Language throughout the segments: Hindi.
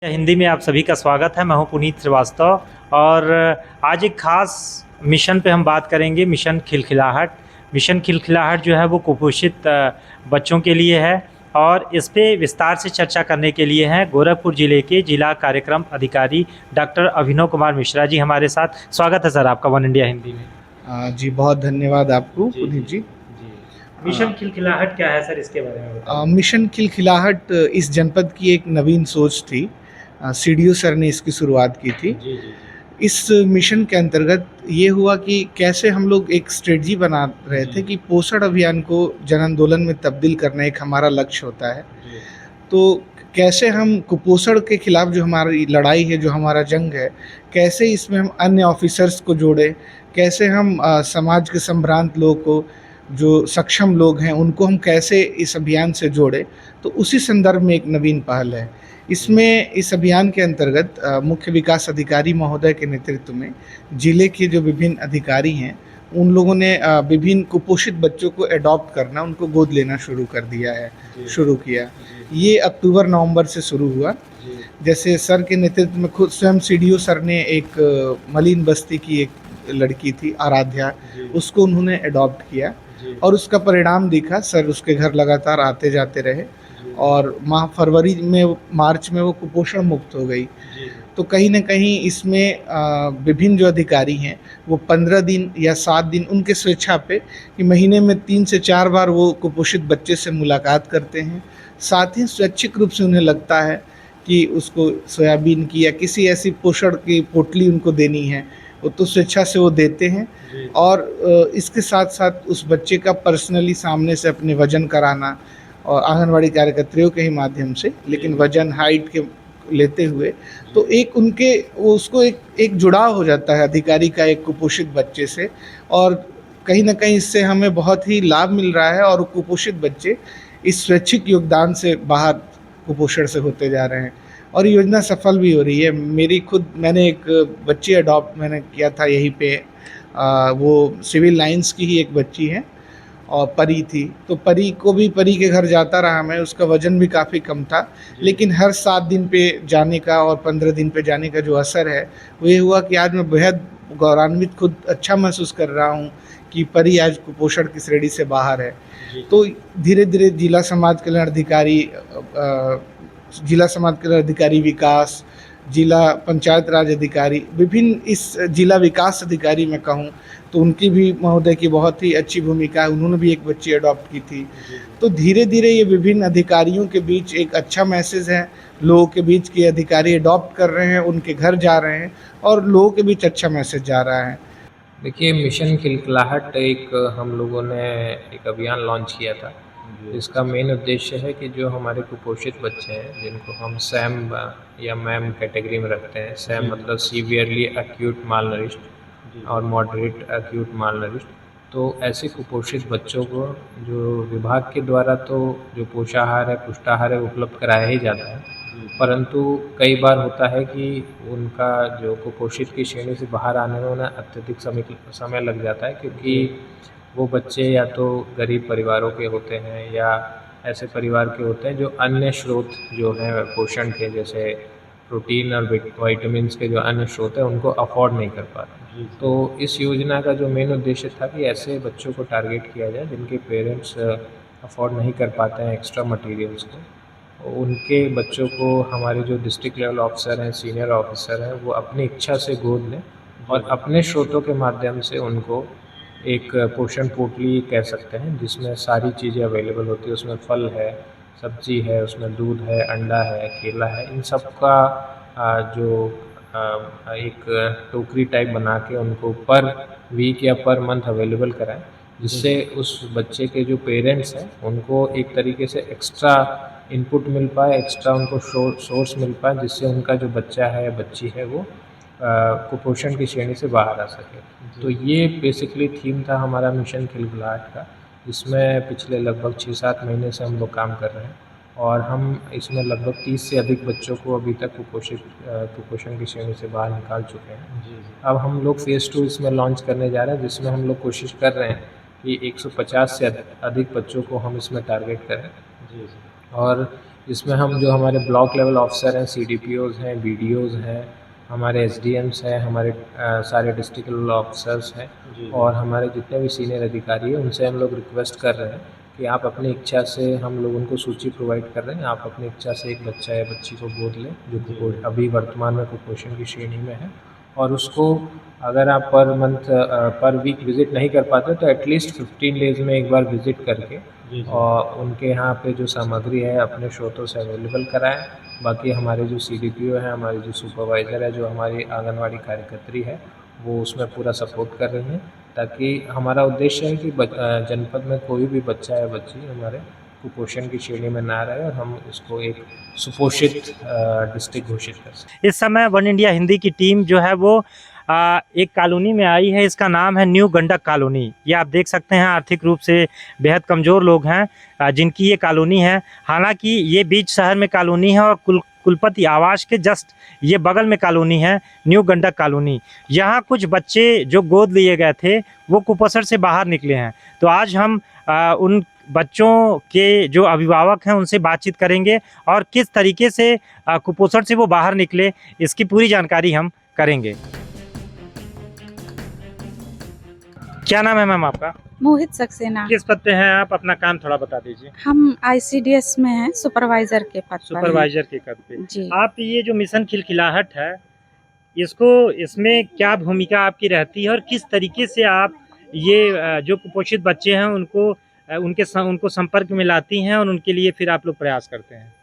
हिंदी में आप सभी का स्वागत है। मैं हूं पुनीत श्रीवास्तव और आज एक खास मिशन पे हम बात करेंगे। मिशन खिलखिलाहट। मिशन खिलखिलाहट जो है वो कुपोषित बच्चों के लिए है और इस पे विस्तार से चर्चा करने के लिए हैं गोरखपुर जिले के जिला कार्यक्रम अधिकारी डॉक्टर अभिनव कुमार मिश्रा जी हमारे साथ। स्वागत है सर आपका वन इंडिया हिंदी में। जी बहुत धन्यवाद आपको जी पुनीत जी। मिशन खिलखिलाहट क्या है सर, इसके बारे में बताइए। मिशन खिलखिलाहट इस जनपद की एक नवीन सोच थी। सीडीओ सर ने इसकी शुरुआत की थी। जी जी इस मिशन के अंतर्गत ये हुआ कि कैसे हम लोग एक स्ट्रेटजी बना रहे थे कि पोषण अभियान को जन आंदोलन में तब्दील करना एक हमारा लक्ष्य होता है। जी तो कैसे हम कुपोषण के खिलाफ जो हमारी लड़ाई है, जो हमारा जंग है, कैसे इसमें हम अन्य ऑफिसर्स को जोड़े, कैसे हम समाज के संभ्रांत लोग को, जो सक्षम लोग हैं, उनको हम कैसे इस अभियान से जोड़े। तो उसी संदर्भ में एक नवीन पहल है। इसमें इस अभियान के अंतर्गत मुख्य विकास अधिकारी महोदय के नेतृत्व में जिले के जो विभिन्न अधिकारी हैं, उन लोगों ने विभिन्न कुपोषित बच्चों को एडॉप्ट करना, उनको गोद लेना शुरू कर दिया है, शुरू किया। ये अक्टूबर नवंबर से शुरू हुआ। जैसे सर के नेतृत्व में खुद स्वयं सीडीओ सर ने एक मलिन बस्ती की एक लड़की थी आराध्या, उसको उन्होंने एडॉप्ट किया और उसका परिणाम दिखा। सर उसके घर लगातार आते जाते रहे और फरवरी में, मार्च में वो कुपोषण मुक्त हो गई। तो कहीं ना कहीं इसमें विभिन्न जो अधिकारी हैं वो 15 दिन या 7 दिन उनके स्वेच्छा पे कि महीने में 3 से 4 बार वो कुपोषित बच्चे से मुलाकात करते हैं। साथ ही स्वैच्छिक रूप से उन्हें लगता है कि उसको सोयाबीन की या किसी ऐसी पोषण की पोटली उनको देनी है, वो तो स्वेच्छा से वो देते हैं। और इसके साथ साथ उस बच्चे का पर्सनली सामने से अपने वजन कराना और आंगनवाड़ी कार्यकर्तियों के ही माध्यम से, लेकिन वजन हाइट के लेते हुए, तो एक उनके वो उसको एक जुड़ाव हो जाता है अधिकारी का एक कुपोषित बच्चे से। और कहीं ना कहीं इससे हमें बहुत ही लाभ मिल रहा है और कुपोषित बच्चे इस स्वैच्छिक योगदान से बाहर कुपोषण से होते जा रहे हैं और ये योजना सफल भी हो रही है। मैंने एक बच्ची अडॉप्ट मैंने किया था यहीं पे। वो सिविल लाइंस की ही एक बच्ची है और परी थी। तो परी के घर जाता रहा मैं, उसका वज़न भी काफ़ी कम था, लेकिन हर 7 दिन पे जाने का और 15 दिन पे जाने का जो असर है वो ये हुआ कि आज मैं बेहद गौरवान्वित, खुद अच्छा महसूस कर रहा हूँ कि परी आज कुपोषण की श्रेणी से बाहर है। तो धीरे धीरे जिला समाज कल्याण अधिकारी विकास, जिला पंचायत राज अधिकारी, विभिन्न इस जिला विकास अधिकारी मैं कहूँ तो उनकी भी महोदय की बहुत ही अच्छी भूमिका है। उन्होंने भी एक बच्ची अडॉप्ट की थी। तो धीरे धीरे ये विभिन्न अधिकारियों के बीच एक अच्छा मैसेज है, लोगों के बीच के अधिकारी अडॉप्ट कर रहे हैं, उनके घर जा रहे हैं और लोगों के बीच अच्छा मैसेज जा रहा है। देखिए, मिशन खिलखिलाहट एक हम लोगों ने एक अभियान लॉन्च किया था। इसका मेन उद्देश्य है कि जो हमारे कुपोषित बच्चे हैं, जिनको हम सैम या मैम कैटेगरी में रखते हैं। सैम मतलब सीवियरली एक्यूट मालनरिश्ड और मॉडरेट एक्यूट मालनरिश्ड। तो ऐसे कुपोषित बच्चों को जो विभाग के द्वारा तो जो पोषाहार है, पुष्टाहार है, उपलब्ध कराया ही जाता है, परंतु कई बार होता है कि उनका जो कुपोषित की श्रेणी से बाहर आने में उन्हें अत्यधिक समय लग जाता है, क्योंकि वो बच्चे या तो गरीब परिवारों के होते हैं या ऐसे परिवार के होते हैं जो अन्य स्रोत जो हैं पोषण के, जैसे प्रोटीन और विटामिन्स के जो अन्य स्रोत हैं, उनको अफोर्ड नहीं कर पाते। तो इस योजना का जो मेन उद्देश्य था कि ऐसे बच्चों को टारगेट किया जाए जिनके पेरेंट्स अफोर्ड नहीं कर पाते हैं एक्स्ट्रा मटेरियल्स को। उनके बच्चों को हमारे जो डिस्ट्रिक्ट लेवल ऑफिसर हैं, सीनियर ऑफिसर हैं, वो अपनी इच्छा से गोद लें और अपने स्रोतों के माध्यम से उनको एक पोषण पोटली कह सकते हैं, जिसमें सारी चीज़ें अवेलेबल होती है। उसमें फल है, सब्जी है, उसमें दूध है, अंडा है, केला है, इन सब का जो एक टोकरी टाइप बना के उनको पर वीक या पर मंथ अवेलेबल कराएं, जिससे उस बच्चे के जो पेरेंट्स हैं उनको एक तरीके से एक्स्ट्रा इनपुट मिल पाए, एक्स्ट्रा उनको सोर्स मिल पाए, जिससे उनका जो बच्चा है, बच्ची है, वो कुपोषण की श्रेणी से बाहर आ सके। तो ये बेसिकली थीम था हमारा मिशन खिलखिलाहट का, जिसमें पिछले लगभग 6-7 महीने से हम लोग काम कर रहे हैं और हम इसमें लगभग 30 से अधिक बच्चों को अभी तक कुपोषण की श्रेणी से बाहर निकाल चुके हैं। अब हम लोग फ़ेज़ 2 इसमें लॉन्च करने जा रहे हैं, जिसमें हम लोग कोशिश कर रहे हैं कि 150 से अधिक बच्चों को हम इसमें टारगेट करें। और जिसमें हम जो हमारे ब्लॉक लेवल ऑफिसर हैं, CDPOs हैं, BDOs हैं, हमारे SDMs हैं, हमारे सारे डिस्ट्रिक्ट लेवल ऑफिसर्स हैं और हमारे जितने भी सीनियर अधिकारी हैं उनसे हम लोग रिक्वेस्ट कर रहे हैं कि आप अपनी इच्छा से, हम लोग उनको सूची प्रोवाइड कर रहे हैं, आप अपनी इच्छा से एक बच्चा या बच्ची को गोद लें जो अभी वर्तमान में कुपोषण की श्रेणी में है, और उसको अगर आप पर मंथ पर वीक विज़िट नहीं कर पाते तो एटलीस्ट 15 डेज़ में एक बार विज़िट करके और उनके यहाँ पे जो सामग्री है अपने स्रोतों से अवेलेबल कराएं। बाकी हमारे जो CDPO हैं, हमारे जो सुपरवाइज़र है, जो हमारी आंगनवाड़ी कार्यकर्त्री है, वो उसमें पूरा सपोर्ट कर रही हैं, ताकि हमारा उद्देश्य है कि जनपद में कोई भी बच्चा या बच्ची हमारे कुपोषण की श्रेणी में ना रहे और हम इसको एक सुपोषित डिस्ट्रिक्ट घोषित कर सकें। इस समय वन इंडिया हिंदी की टीम जो है वो एक कॉलोनी में आई है। इसका नाम है न्यू गंडक कॉलोनी। ये आप देख सकते हैं, आर्थिक रूप से बेहद कमज़ोर लोग हैं जिनकी ये कॉलोनी है। हालांकि ये बीच शहर में कॉलोनी है और कुलपति आवास के जस्ट ये बगल में कॉलोनी है न्यू गंडक कॉलोनी। यहाँ कुछ बच्चे जो गोद लिए गए थे वो कुपोषण से बाहर निकले हैं। तो आज हम उन बच्चों के जो अभिभावक हैं उनसे बातचीत करेंगे और किस तरीके से कुपोषण से वो बाहर निकले, इसकी पूरी जानकारी हम करेंगे। क्या नाम है मैम आपका? मोहित सक्सेना। किस पद पे हैं आप? अपना काम थोड़ा बता दीजिए। हम ICDS में हैं, सुपरवाइजर के पद पर हैं। सुपरवाइजर के पद पे जी। आप ये जो मिशन खिलखिलाहट है, इसमें क्या भूमिका आपकी रहती है और किस तरीके से आप ये जो कुपोषित बच्चे हैं उनको संपर्क में लाती हैं और उनके लिए फिर आप लोग प्रयास करते हैं?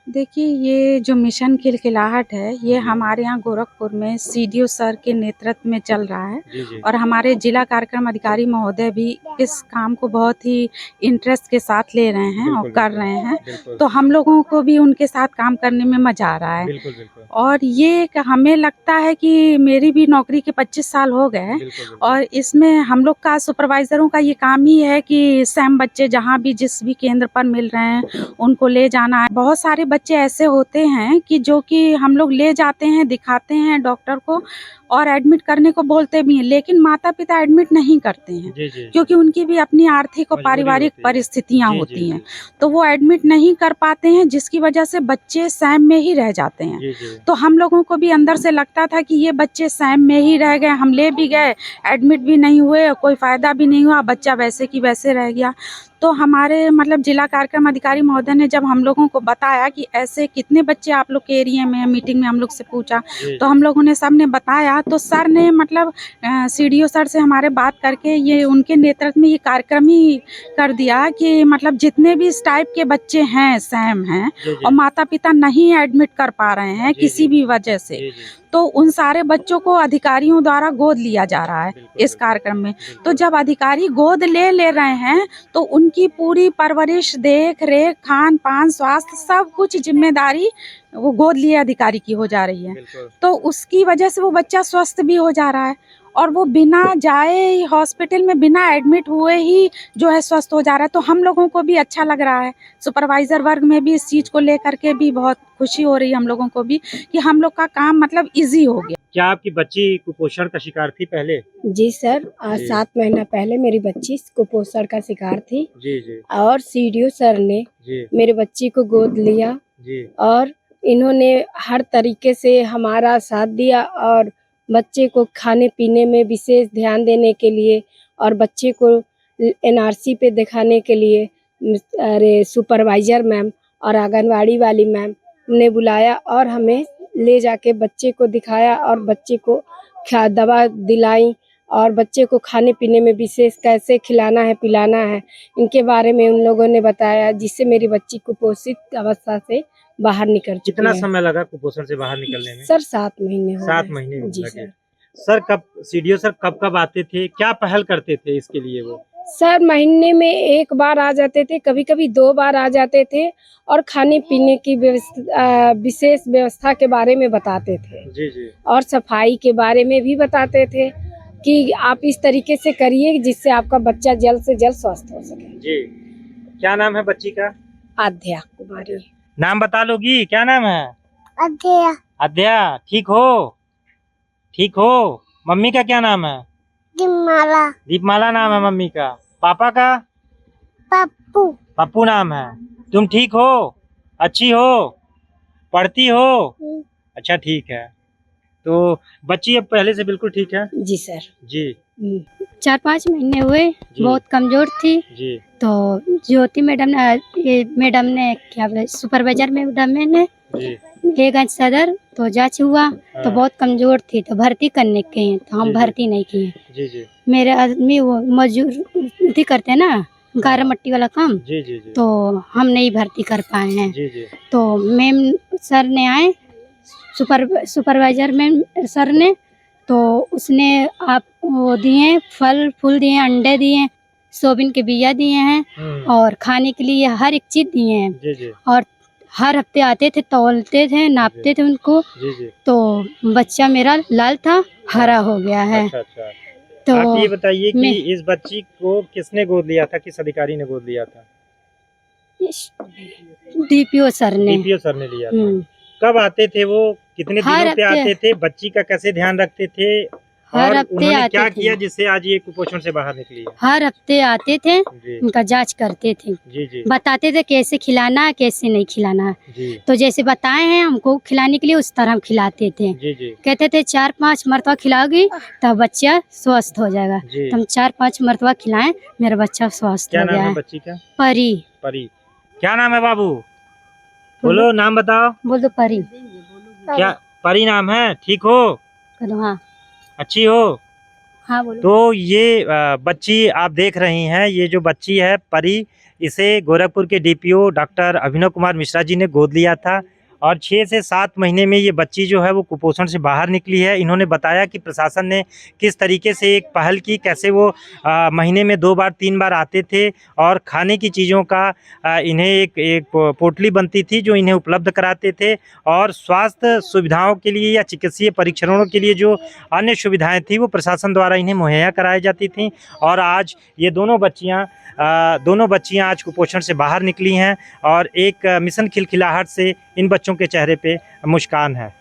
देखिए, ये जो मिशन खिलखिलाहट है, ये हमारे यहाँ गोरखपुर में CDO सर के नेतृत्व में चल रहा है। जी जी। और हमारे जिला कार्यक्रम अधिकारी महोदय भी इस काम को बहुत ही इंटरेस्ट के साथ ले रहे हैं और कर रहे हैं। तो हम लोगों को भी उनके साथ काम करने में मज़ा आ रहा है। बिल्कुल बिल्कुल। और ये हमें लगता है कि मेरी भी नौकरी के 25 साल हो गए हैं और इसमें हम लोग का सुपरवाइज़रों का ये काम ही है कि सैम बच्चे जहाँ भी जिस भी केंद्र पर मिल रहे हैं उनको ले जाना है। बहुत सारे बच्चे ऐसे होते हैं कि जो कि हम लोग ले जाते हैं, दिखाते हैं डॉक्टर को और एडमिट करने को बोलते भी हैं, लेकिन माता पिता एडमिट नहीं करते हैं क्योंकि उनकी भी अपनी आर्थिक और पारिवारिक परिस्थितियां होती हैं, तो वो एडमिट नहीं कर पाते हैं, जिसकी वजह से बच्चे सैम में ही रह जाते हैं। तो हम लोगों को भी अंदर से लगता था कि ये बच्चे सैम में ही रह गए, हम ले भी गए, एडमिट भी नहीं हुए, कोई फ़ायदा भी नहीं हुआ, बच्चा वैसे की वैसे रह गया। तो हमारे मतलब जिला कार्यक्रम अधिकारी महोदय ने जब हम लोगों को बताया कि ऐसे कितने बच्चे आप लोग के एरिया में, मीटिंग में हम लोग से पूछा तो हम लोगों ने सब ने बताया, तो सर ने मतलब CDO सर से हमारे बात करके ये उनके नेतृत्व में ये कार्यक्रम ही कर दिया कि मतलब जितने भी इस टाइप के बच्चे हैं, सैम हैं और माता पिता नहीं एडमिट कर पा रहे हैं किसी भी वजह से, तो उन सारे बच्चों को अधिकारियों द्वारा गोद लिया जा रहा है इस कार्यक्रम में। तो जब अधिकारी गोद ले रहे हैं तो उनकी पूरी परवरिश, देख रेख, खान पान, स्वास्थ्य सब कुछ जिम्मेदारी वो गोद लिए अधिकारी की हो जा रही है। तो उसकी वजह से वो बच्चा स्वस्थ भी हो जा रहा है और वो बिना जाए हॉस्पिटल में, बिना एडमिट हुए ही जो है स्वस्थ हो जा रहा है। तो हम लोगों को भी अच्छा लग रहा है, सुपरवाइज़र वर्ग में भी इस चीज़ को लेकर के भी बहुत खुशी हो रही है हम लोगों को भी कि हम लोग का काम मतलब इजी हो गया। क्या आपकी बच्ची कुपोषण का शिकार थी पहले? जी सर, आज 7 महीना पहले मेरी बच्ची कुपोषण का शिकार थी। जी जी। और CDO सर ने मेरे बच्ची को गोद लिया जी। और इन्होंने हर तरीके से हमारा साथ दिया और बच्चे को खाने पीने में विशेष ध्यान देने के लिए और बच्चे को NRC पे दिखाने के लिए सुपरवाइज़र मैम और आंगनवाड़ी वाली मैम ने बुलाया और हमें ले जाके बच्चे को दिखाया और बच्चे को दवा दिलाई और बच्चे को खाने पीने में विशेष कैसे खिलाना है, पिलाना है, इनके बारे में उन लोगों ने बताया, जिससे मेरी बच्ची कुपोषित अवस्था से बाहर निकल चुकी है। कितना समय लगा कुपोषण से बाहर निकलने में? सर 7 महीने हो 7 महीने जी लगे। सर। सर CDO सर कब आते थे, क्या पहल करते थे इसके लिए वो? सर महीने में 1 बार आ जाते थे, कभी कभी 2 बार आ जाते थे और खाने पीने की विशेष व्यवस्था के बारे में बताते थे। जी जी। और सफाई के बारे में भी बताते थे कि आप इस तरीके से करिए जिससे आपका बच्चा जल्द से जल्द स्वस्थ हो सके। जी। क्या नाम है बच्ची का? आध्या कुमारी। नाम बता लोगी? क्या नाम है? अध्यया। अध्यया। ठीक हो? ठीक हो? मम्मी का क्या नाम है? दीपमाला। दीपमाला नाम है मम्मी का। पापा का? पप्पू। पप्पू नाम है। तुम ठीक हो? अच्छी हो, पढ़ती हो? हम्म। अच्छा ठीक है। तो बच्ची अब पहले से बिल्कुल ठीक है? जी सर। जी 4-5 महीने हुए, जी बहुत कमज़ोर थी, जी तो ज्योति मैडम ने ये मैडम ने क्या बोले सुपरवाइजर मैडम ने जी ले गए सदर, तो जाँच हुआ तो हाँ। बहुत कमज़ोर थी, तो भर्ती करने के हैं, तो जी, हम जी। भर्ती नहीं किए। जी जी मेरे आदमी वो मज़दूरी करते हैं ना, गारा मट्टी वाला काम, जी जी जी तो हम नहीं भर्ती कर पाए हैं। जी जी तो मैम सर ने आए, सुपरवाइजर मैम सर ने, तो उसने आप वो दिए फल फूल दिए, अंडे दिए, सोयाबीन के बिया दिए हैं और खाने के लिए हर एक चीज़ दिए हैं। जी जी और हर हफ्ते आते थे, तौलते थे, नापते थे उनको, जी जी तो बच्चा मेरा लाल था, हरा हो गया है। अच्छा अच्छा। तो आप ये बताइए कि मैं इस बच्ची को किसने गोद लिया था, किस अधिकारी ने गोद लिया था? डीपीओ सर ने डीपीओ सर ने लिया था। हम्म, कब आते थे वो, कितने हर दिनों पे हफ्ते। आते थे, बच्ची का कैसे ध्यान रखते थे हर और हफ्ते उन्होंने आते क्या थे। किया जिससे आज ये कुपोषण से बाहर निकली है? हर हफ्ते आते थे, जी उनका जांच करते थे, जी जी बताते थे कैसे खिलाना है, कैसे नहीं खिलाना है। जी तो जैसे बताए हैं हमको खिलाने के लिए, उस तरह हम खिलाते थे। जी जी कहते थे 4-5 मरतबा खिलाओगी तब बच्चा स्वस्थ हो जाएगा। जी। तो हम 4-5 मरतबा खिलाएं, मेरा बच्चा स्वस्थ क्या हो नाम गया है है। बच्ची का? परी, परी। क्या नाम है बाबू? बोलो नाम बताओ। बोल दो परी। क्या परी नाम है? ठीक हो? कह दो हाँ, अच्छी हो? हाँ बोलो। तो ये बच्ची आप देख रही हैं, ये जो बच्ची है परी, इसे गोरखपुर के डीपीओ डॉक्टर अभिनव कुमार मिश्रा जी ने गोद लिया था और 6 से 7 महीने में ये बच्ची जो है वो कुपोषण से बाहर निकली है। इन्होंने बताया कि प्रशासन ने किस तरीके से एक पहल की, कैसे वो महीने में 2 बार 3 बार आते थे और खाने की चीज़ों का इन्हें एक पोटली बनती थी जो इन्हें उपलब्ध कराते थे और स्वास्थ्य सुविधाओं के लिए या चिकित्सीय परीक्षणों के लिए जो अन्य सुविधाएं थी वो प्रशासन द्वारा इन्हें मुहैया कराई जाती थी। और आज ये दोनों बच्चियां आज कुपोषण से बाहर निकली हैं और एक मिशन खिलखिलाहट से इन बच्चों के चेहरे पे मुस्कान है।